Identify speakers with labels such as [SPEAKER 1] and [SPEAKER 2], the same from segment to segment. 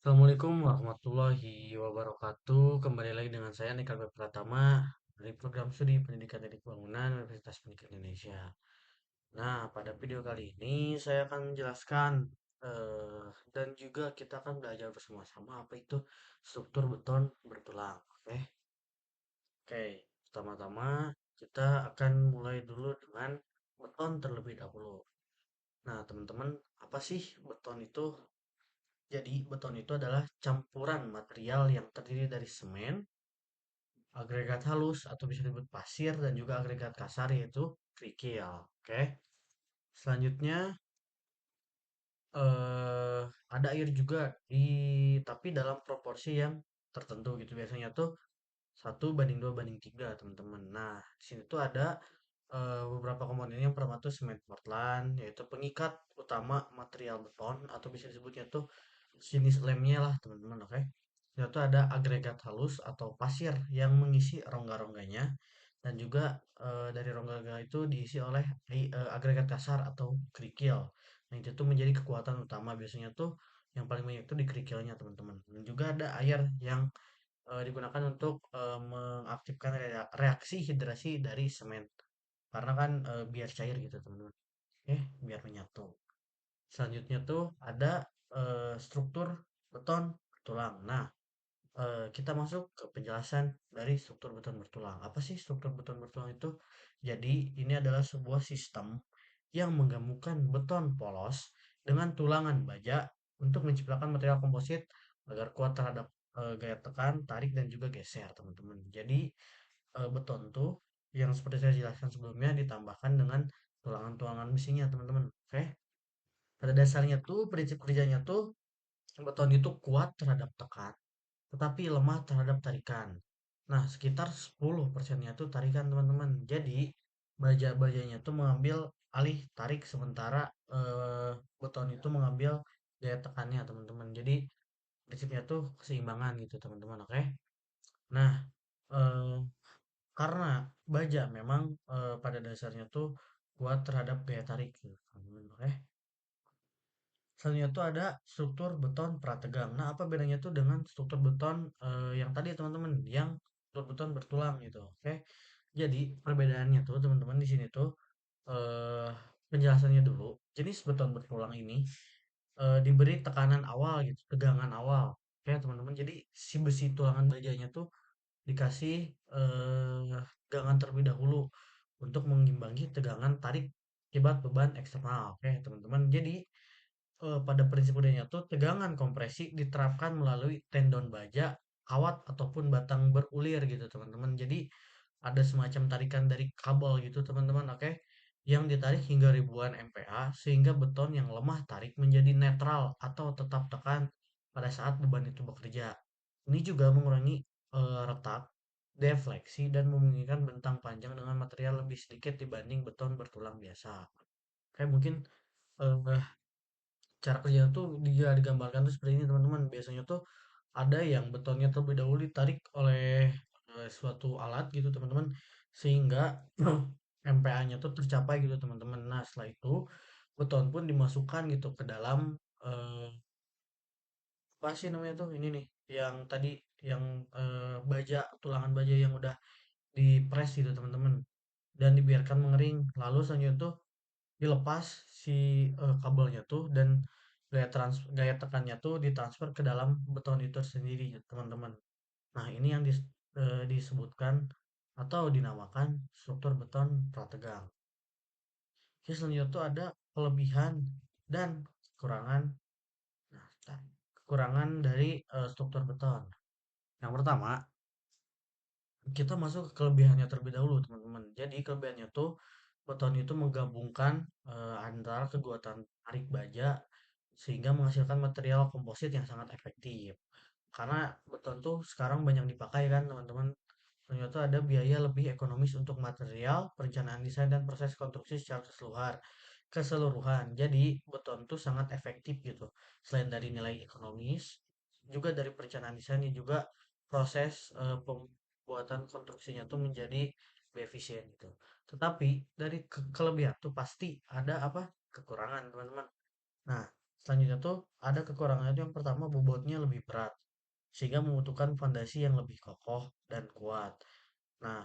[SPEAKER 1] Assalamualaikum warahmatullahi wabarakatuh. Kembali lagi dengan saya Nikal Pratama dari program studi Pendidikan Teknik Bangunan Universitas Pendidikan Indonesia. Nah, pada video kali ini saya akan menjelaskan eh, dan juga kita akan belajar bersama-sama apa itu struktur beton bertulang. Oke, pertama-tama kita akan mulai dulu dengan beton terlebih dahulu. Nah, teman-teman, apa sih beton itu? Jadi, beton itu adalah campuran material yang terdiri dari semen, agregat halus atau bisa disebut pasir, dan juga agregat kasar yaitu kerikil. Oke. Selanjutnya, eh, ada air juga tapi dalam proporsi yang tertentu gitu. Biasanya tuh 1:2:3, teman-teman. Nah, di sini tuh ada beberapa komponen yang pertama tuh semen Portland, yaitu pengikat utama material beton atau bisa disebutnya tuh jenis lemnya lah teman-teman, oke. Itu ada agregat halus atau pasir yang mengisi rongga-rongganya dan juga dari rongga-rongga itu diisi oleh agregat kasar atau kerikil. Nah itu tuh menjadi kekuatan utama biasanya tuh yang paling banyak itu di kerikilnya teman-teman. Dan juga ada air yang digunakan untuk mengaktifkan reaksi hidrasi dari semen. Karena kan biar cair gitu teman-teman. Biar menyatu. Selanjutnya tuh ada struktur beton bertulang. Nah, kita masuk ke penjelasan dari struktur beton bertulang. Apa sih struktur beton bertulang itu? Jadi, ini adalah sebuah sistem yang menggabungkan beton polos dengan tulangan baja untuk menciptakan material komposit agar kuat terhadap gaya tekan, tarik, dan juga geser, teman-teman. Jadi, beton tuh yang seperti saya jelaskan sebelumnya ditambahkan dengan tulangan-tulangan besinya, teman-teman. Oke? Pada dasarnya tuh prinsip kerjanya tuh beton itu kuat terhadap tekan, tetapi lemah terhadap tarikan. Nah, sekitar 10%-nya tuh tarikan, teman-teman. Jadi, baja-bajanya tuh mengambil alih tarik sementara beton itu mengambil daya tekannya, teman-teman. Jadi, prinsipnya tuh keseimbangan gitu, teman-teman. Oke. Nah, eh, karena baja memang pada dasarnya tuh kuat terhadap gaya tarik gitu, teman-teman. Oke. Selanjutnya tuh ada struktur beton prategang. Nah, apa bedanya tuh dengan struktur beton yang tadi teman-teman, yang struktur beton bertulang gitu. Oke. Jadi perbedaannya tuh teman-teman di sini tuh eh penjelasannya dulu. Jenis beton bertulang ini diberi tekanan awal gitu, tegangan awal. Oke, teman-teman. Jadi si besi tulangan bajanya tuh dikasih tegangan terlebih dahulu untuk mengimbangi tegangan tarik akibat beban eksternal. Oke, teman-teman. Jadi pada prinsip udahnya tuh tegangan kompresi diterapkan melalui tendon baja, kawat ataupun batang berulir gitu teman-teman. Jadi ada semacam tarikan dari kabel gitu teman-teman, oke, yang ditarik hingga ribuan MPa sehingga beton yang lemah tarik menjadi netral atau tetap tekan pada saat beban itu bekerja. Ini juga mengurangi retak, defleksi dan memungkinkan bentang panjang dengan material lebih sedikit dibanding beton bertulang biasa. Kayak mungkin eh, cara kerjanya tuh dia digambarkan tuh seperti ini teman-teman. Biasanya tuh ada yang betonnya terlebih dahulu ditarik oleh suatu alat gitu teman-teman sehingga MPa-nya tuh tercapai gitu teman-teman. Nah setelah itu beton pun dimasukkan gitu ke dalam eh, apa sih namanya tuh ini nih yang tadi yang baja tulangan baja yang udah dipres gitu teman-teman dan dibiarkan mengering. Lalu selanjutnya tuh dilepas si kabelnya tuh dan gaya tekannya tuh ditransfer ke dalam beton itu sendiri ya, teman-teman. Nah, ini yang disebutkan atau dinamakan struktur beton prategang. Oke, selanjutnya tuh ada kelebihan dan kekurangan. Nah, kekurangan dari struktur beton. Yang pertama, kita masuk ke kelebihannya terlebih dahulu, teman-teman. Jadi, kelebihannya tuh beton itu menggabungkan antara kekuatan tarik baja sehingga menghasilkan material komposit yang sangat efektif. Karena beton tuh sekarang banyak dipakai kan, teman-teman. Ternyata ada biaya lebih ekonomis untuk material, perencanaan desain, dan proses konstruksi secara keseluruhan. Keseluruhan. Jadi, beton tuh sangat efektif gitu. Selain dari nilai ekonomis, juga dari perencanaan desainnya juga proses pembuatan konstruksinya tuh menjadi lebih efisien gitu. Tetapi dari kelebihan tuh pasti ada apa? Kekurangan, teman-teman. Nah, Selanjutnya tuh ada kekurangannya tuh yang pertama bobotnya lebih berat, sehingga membutuhkan fondasi yang lebih kokoh dan kuat. Nah,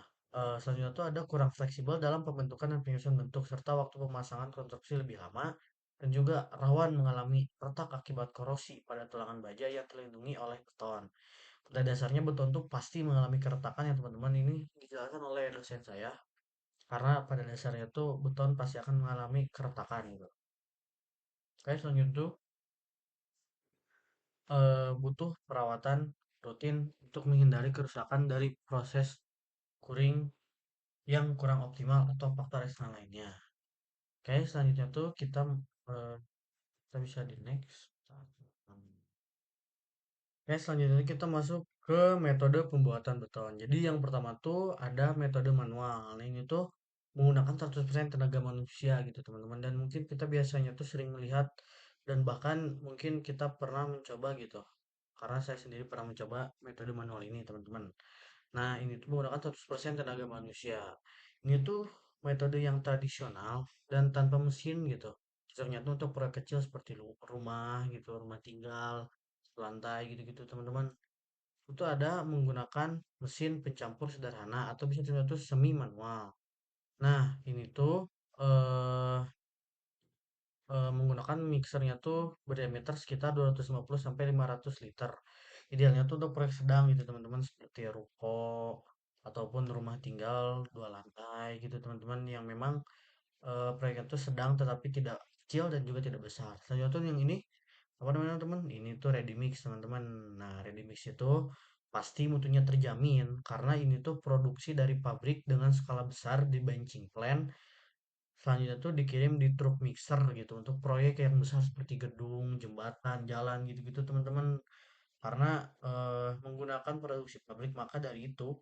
[SPEAKER 1] selanjutnya tuh ada kurang fleksibel dalam pembentukan dan penyusunan bentuk, serta waktu pemasangan konstruksi lebih lama, dan juga rawan mengalami retak akibat korosi pada tulangan baja yang terlindungi oleh beton. Pada dasarnya beton tuh pasti mengalami keretakan ya teman-teman, ini dijelaskan oleh dosen saya, karena pada dasarnya tuh beton pasti akan mengalami keretakan gitu. Oke, selanjutnya tuh butuh perawatan rutin untuk menghindari kerusakan dari proses kuring yang kurang optimal atau faktor eksternal lainnya. Oke, selanjutnya tuh eh, kita bisa di next. Oke, selanjutnya kita masuk ke metode pembuatan beton. Jadi yang pertama tuh ada metode manual. Nah, ini tuh menggunakan 100% tenaga manusia gitu, teman-teman. Dan mungkin kita biasanya tuh sering melihat dan bahkan mungkin kita pernah mencoba gitu. Karena saya sendiri pernah mencoba metode manual ini, teman-teman. Nah, ini tuh menggunakan 100% tenaga manusia. Ini tuh metode yang tradisional dan tanpa mesin gitu. Ternyata untuk proyek kecil seperti rumah gitu, rumah tinggal, lantai gitu-gitu, teman-teman. Itu ada menggunakan mesin pencampur sederhana atau bisa disebut tuh semi manual. Nah, ini tuh eh menggunakan mixernya tuh berdiameter sekitar 250 sampai 500 liter. Idealnya tuh untuk proyek sedang gitu teman-teman seperti ruko ataupun rumah tinggal dua lantai gitu teman-teman yang memang proyeknya tuh sedang tetapi tidak kecil dan juga tidak besar. Selanjutnya tuh yang ini apa namanya teman? Ini tuh ready mix teman-teman. Nah, ready mix itu pasti mutunya terjamin karena ini tuh produksi dari pabrik dengan skala besar di benching plant. Selanjutnya tuh dikirim di truk mixer gitu untuk proyek yang besar seperti gedung, jembatan, jalan gitu-gitu teman-teman. Karena menggunakan produksi pabrik maka dari itu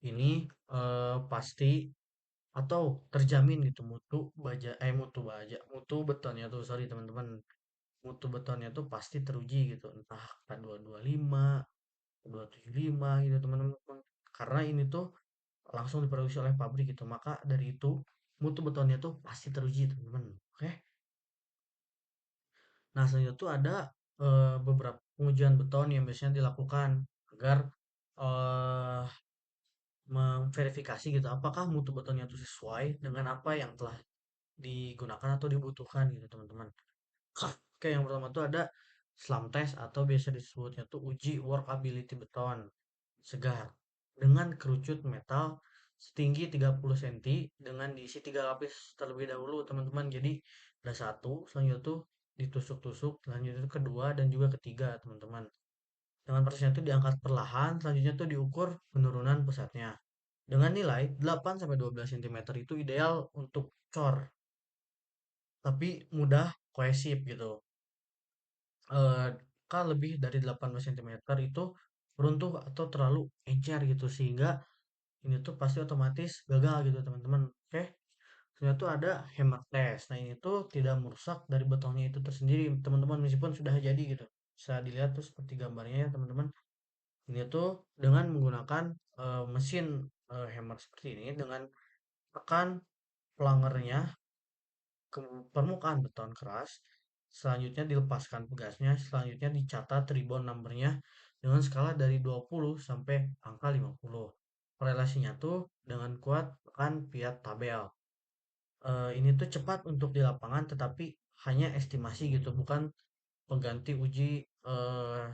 [SPEAKER 1] ini pasti atau terjamin gitu mutu betonnya tuh sorry teman-teman. Mutu betonnya tuh pasti teruji gitu. Entah K225, K275 gitu teman-teman. Karena ini tuh langsung diproduksi oleh pabrik gitu. Maka dari itu mutu betonnya tuh pasti teruji teman-teman. Oke. Nah, selanjutnya tuh ada beberapa pengujian beton yang biasanya dilakukan agar eh, memverifikasi gitu apakah mutu betonnya itu sesuai dengan apa yang telah digunakan atau dibutuhkan gitu teman-teman. Oke, yang pertama tuh ada SLAM test atau biasa disebutnya tuh uji workability beton segar dengan kerucut metal setinggi 30 cm dengan diisi 3 lapis terlebih dahulu teman-teman. Jadi ada satu, selanjutnya tuh ditusuk-tusuk, selanjutnya itu kedua dan juga ketiga teman-teman. Dengan prosesnya itu diangkat perlahan, selanjutnya tuh diukur penurunan pusatnya. Dengan nilai 8 sampai 12 cm itu ideal untuk cor, tapi mudah kohesif gitu. eh Kan lebih dari 18 cm itu runtuh atau terlalu encer gitu sehingga ini tuh pasti otomatis gagal gitu teman-teman. Oke, selanjutnya tuh ada hammer test. Nah ini tuh tidak merusak dari betonnya itu tersendiri teman-teman meskipun sudah jadi gitu. Bisa dilihat tuh seperti gambarnya ya teman-teman. Ini tuh dengan menggunakan mesin hammer seperti ini dengan tekan pelangernya ke permukaan beton keras. Selanjutnya dilepaskan pegasnya, selanjutnya dicatat ribbon numbernya dengan skala dari 20 sampai angka 50. Korelasinya tuh dengan kuat tekan via tabel. Ini tuh cepat untuk di lapangan tetapi hanya estimasi gitu, bukan pengganti uji eh,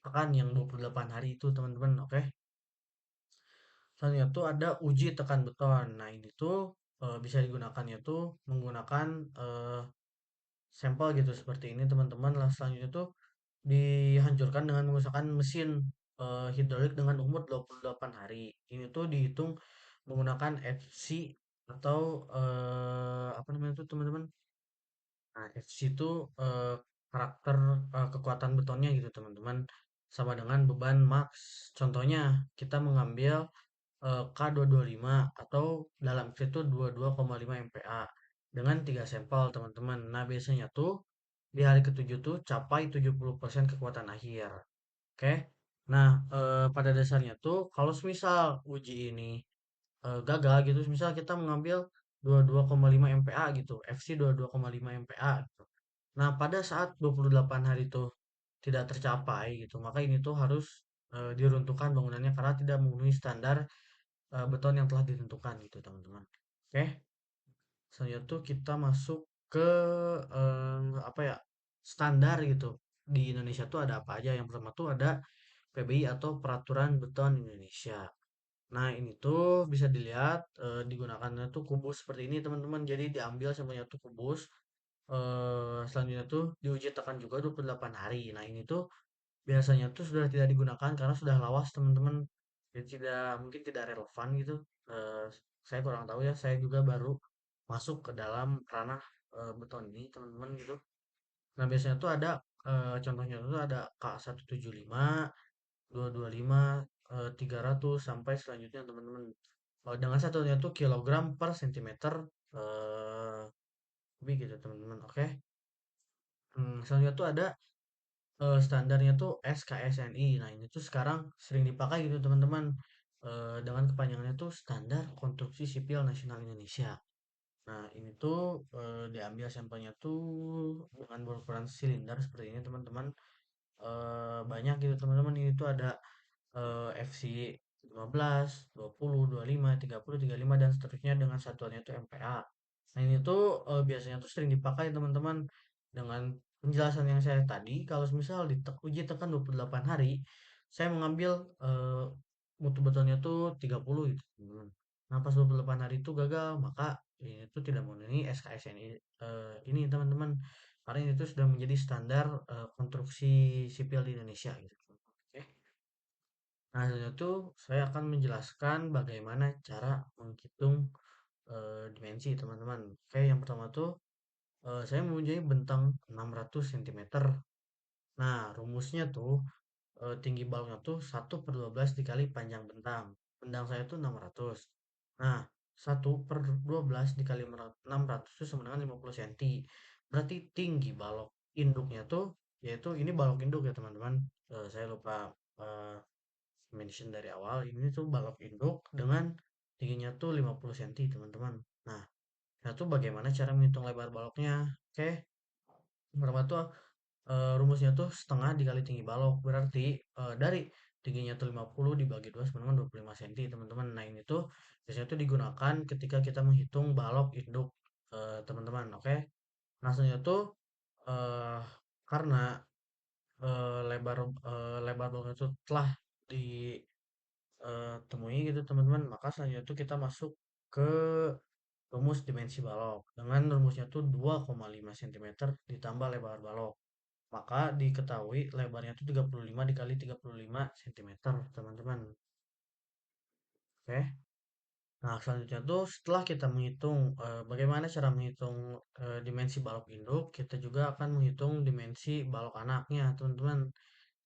[SPEAKER 1] tekan yang 28 hari itu teman-teman. Oke. Selanjutnya tuh ada uji tekan beton. Nah, ini tuh bisa digunakannya tuh menggunakan sampel gitu seperti ini teman-teman. Lah selanjutnya tuh dihancurkan dengan menggunakan mesin hidrolik dengan umur 28 hari. Ini tuh dihitung menggunakan FC atau apa namanya itu teman-teman? Nah, FC itu karakter kekuatan betonnya gitu teman-teman. Sama dengan beban max. Contohnya kita mengambil K225 atau dalam itu 22,5 MPa dengan 3 sampel teman-teman. Nah, biasanya tuh di hari ketujuh tuh capai 70% kekuatan akhir. Oke. Nah, pada dasarnya tuh kalau semisal uji ini gagal gitu, misal kita mengambil 22,5 MPa gitu, FC 22,5 MPa gitu. Nah, pada saat 28 hari itu tidak tercapai gitu, maka ini tuh harus diruntuhkan bangunannya karena tidak memenuhi standar beton yang telah ditentukan gitu, teman-teman. Oke, selanjutnya tuh kita masuk ke apa ya? Standar gitu. Di Indonesia tuh ada apa aja? Yang pertama tuh ada PBI atau Peraturan Beton Indonesia. Nah, ini tuh bisa dilihat digunakannya tuh kubus seperti ini, teman-teman. Jadi diambil sampelnya tuh kubus. Selanjutnya tuh diuji tekan juga 28 hari. Nah, ini tuh biasanya tuh sudah tidak digunakan karena sudah lawas, teman-teman. Jadi tidak mungkin tidak relevan gitu. Eh, saya kurang tahu ya. Saya juga baru masuk ke dalam ranah beton ini, teman-teman gitu. Nah, biasanya tuh ada contohnya tuh ada K175, 225, 300 sampai selanjutnya, teman-teman. Dengan satunya tuh kilogram per sentimeter kubik gitu, teman-teman. Oke. Selanjutnya tuh ada standarnya tuh SKSNI. Nah, ini tuh sekarang sering dipakai gitu, teman-teman. Dengan kepanjangannya tuh Standar Konstruksi Sipil Nasional Indonesia. Nah, ini tuh diambil sampelnya tuh dengan berukuran silinder seperti ini, teman-teman. Banyak gitu, teman-teman. Ini tuh ada FC 15, 20, 25, 30, 35 dan seterusnya dengan satuannya itu MPa. Nah, ini tuh biasanya tuh sering dipakai, teman-teman, dengan penjelasan yang saya tadi. Kalau misal uji tekan 28 hari, saya mengambil mutu betonnya tuh 30 gitu, teman-teman. Nah, pas 28 hari itu gagal, maka ini tuh tidak memenuhi SKSNI ini, teman-teman. Karena ini tuh sudah menjadi standar konstruksi sipil di Indonesia gitu. Oke. Nah, selanjutnya tuh saya akan menjelaskan bagaimana cara menghitung dimensi, teman-teman. Oke, yang pertama tuh saya mempunyai bentang 600 cm. Nah, rumusnya tuh tinggi baloknya tuh 1/12 dikali panjang bentang. Bentang saya tuh 600. Nah, 1/12 dikali 600 itu sama dengan 50 cm. Berarti tinggi balok induknya tuh, yaitu ini balok induk ya, teman-teman. Saya lupa eh, mention dari awal, ini tuh balok induk dengan tingginya tuh 50 cm, teman-teman. Nah, tuh bagaimana cara menghitung lebar baloknya? Oke, pertama tuh rumusnya tuh setengah dikali tinggi balok. Berarti dari tingginya tuh 50 dibagi 2 sama dengan 25 cm, teman-teman. Nah, ini tuh biasanya tuh digunakan ketika kita menghitung balok induk, teman-teman. Oke. Nah, selanjutnya tuh eh, karena lebar balok itu telah di temui gitu, teman-teman, maka selanjutnya itu kita masuk ke rumus dimensi balok. Dengan rumusnya tuh 2,5 cm ditambah lebar balok. Maka diketahui lebarnya itu 35 dikali 35 cm, teman-teman. Oke. Nah, selanjutnya tuh setelah kita menghitung bagaimana cara menghitung dimensi balok induk, kita juga akan menghitung dimensi balok anaknya, teman-teman.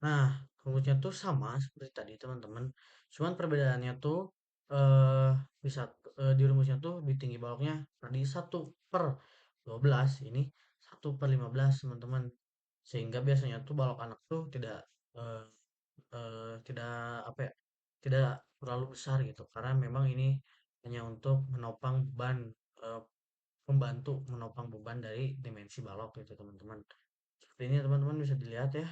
[SPEAKER 1] Nah, rumusnya tuh sama seperti tadi, teman-teman. Cuman perbedaannya tuh eh bisa di rumusnya tuh di tinggi baloknya tadi 1/12 ini 1/15, teman-teman. Sehingga biasanya tuh balok anak tuh eh, tidak apa ya, tidak terlalu besar gitu. Karena memang ini hanya untuk menopang beban eh, membantu menopang beban dari dimensi balok gitu, teman-teman. Seperti ini, teman-teman, bisa dilihat ya.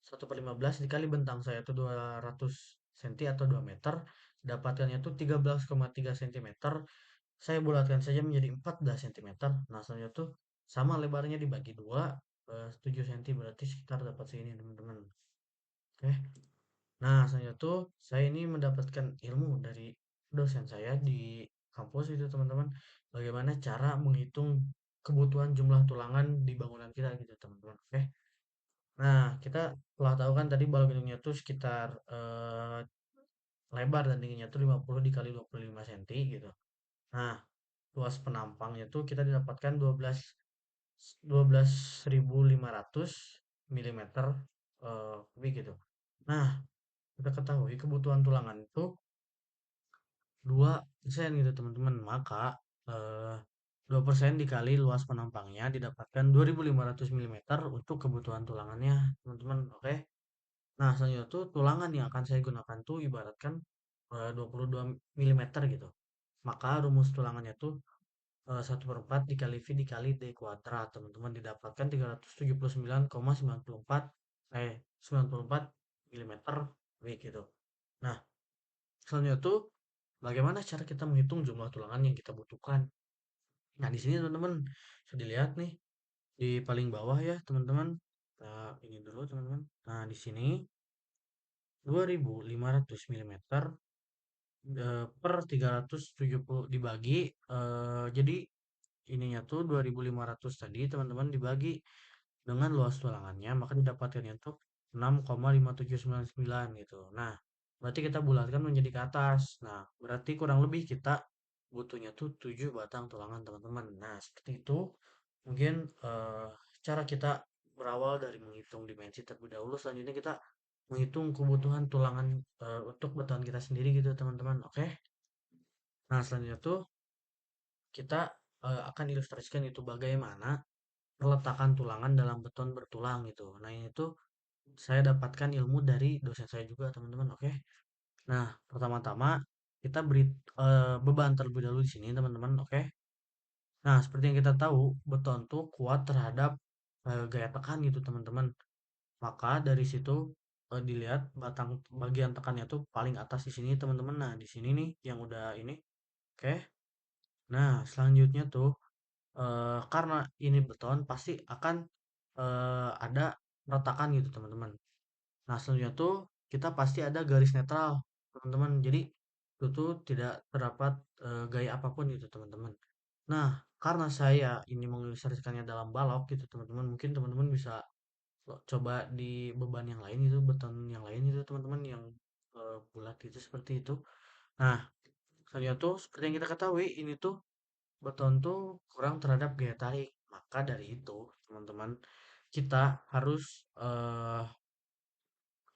[SPEAKER 1] 1/15 dikali bentang saya itu 200 cm atau 2 meter, dapatkannya itu 13,3 cm. Saya bulatkan saja menjadi 14 cm. Nah, selanjutnya tuh sama lebarnya dibagi 2, 7 cm berarti sekitar dapat segini, teman-teman. Oke. Nah, selanjutnya tuh saya ini mendapatkan ilmu dari dosen saya di kampus itu, teman-teman. Bagaimana cara menghitung kebutuhan jumlah tulangan di bangunan kita gitu, teman-teman. Oke. Nah, kita telah tahu kan tadi balok hidungnya tuh sekitar lebar dan tingginya tuh 50 dikali 25 cm gitu. Nah, luas penampangnya tuh kita didapatkan 12.500 milimeter kubik gitu. Nah, kita ketahui kebutuhan tulangan itu 2% gitu, teman-teman. Maka 2% dikali luas penampangnya didapatkan 2.500 milimeter untuk kebutuhan tulangannya, teman-teman. Oke. Nah, selanjutnya tuh tulangan yang akan saya gunakan tuh ibaratkan 22 milimeter gitu. Maka rumus tulangannya tuh 1 per 4 dikali V dikali D kuadrat, teman-teman, didapatkan 379,94 94 milimeter W gitu. Nah, selanjutnya tuh bagaimana cara kita menghitung jumlah tulangan yang kita butuhkan. Nah, di sini teman-teman bisa dilihat nih di paling bawah ya, teman-teman. Nah, ini dulu teman-teman. Nah, di sini 2500 milimeter per 370 dibagi jadi ininya tuh 2500 tadi teman-teman dibagi dengan luas tulangannya maka didapatkannya tuh 6,5799 gitu. Nah, berarti kita bulatkan menjadi ke atas. Nah, berarti kurang lebih kita butuhnya tuh 7 batang tulangan teman-teman. Nah, seperti itu mungkin cara kita berawal dari menghitung dimensi terlebih dahulu. Selanjutnya kita menghitung kebutuhan tulangan untuk beton kita sendiri gitu teman-teman. Oke. Nah, selanjutnya tuh kita akan ilustrasikan itu bagaimana peletakan tulangan dalam beton bertulang gitu. Nah, ini tuh saya dapatkan ilmu dari dosen saya juga, teman-teman. Oke. Nah, pertama-tama kita beri beban terlebih dahulu di sini, teman-teman. Oke. Nah, seperti yang kita tahu, beton tuh kuat terhadap gaya tekan gitu, teman-teman. Maka dari situ dilihat batang bagian tekannya tuh paling atas di sini, teman-teman. Nah, di sini nih yang udah ini. Oke. Nah, selanjutnya tuh karena ini beton pasti akan ada retakan gitu teman-teman. Nah, selanjutnya tuh kita pasti ada garis netral teman-teman. Jadi itu tuh tidak terdapat gaya apapun gitu teman-teman. Nah, karena saya ini mengilustrasikannya dalam balok gitu teman-teman, mungkin teman-teman bisa coba di beban yang lain gitu, beton yang lain gitu teman-teman yang bulat itu seperti itu. Nah, selanjutnya tuh seperti yang kita ketahui ini tuh beton tuh kurang terhadap gaya tarik. Maka dari itu, teman-teman, kita harus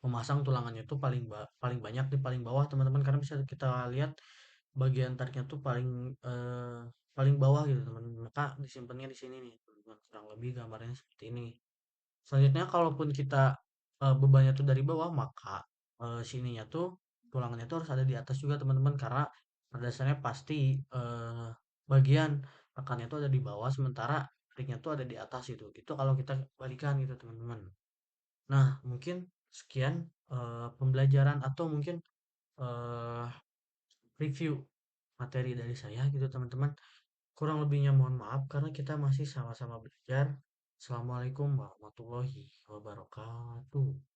[SPEAKER 1] memasang tulangannya tuh paling banyak di paling bawah, teman-teman, karena bisa kita lihat bagian tariknya tuh paling bawah gitu, teman. Maka disimpannya di sini nih, teman-teman. Kurang lebih gambarnya seperti ini. Selanjutnya, kalaupun kita bebannya tuh dari bawah, maka sininya tuh tulangannya tuh harus ada di atas juga, teman-teman, karena pada dasarnya pasti bagian tekannya tuh ada di bawah, sementara tariknya tuh ada di atas itu. Itu kalau kita balikan gitu, teman-teman. Nah, mungkin sekian pembelajaran atau mungkin eh, review materi dari saya gitu, teman-teman. Kurang lebihnya mohon maaf karena kita masih sama-sama belajar. Assalamualaikum warahmatullahi wabarakatuh.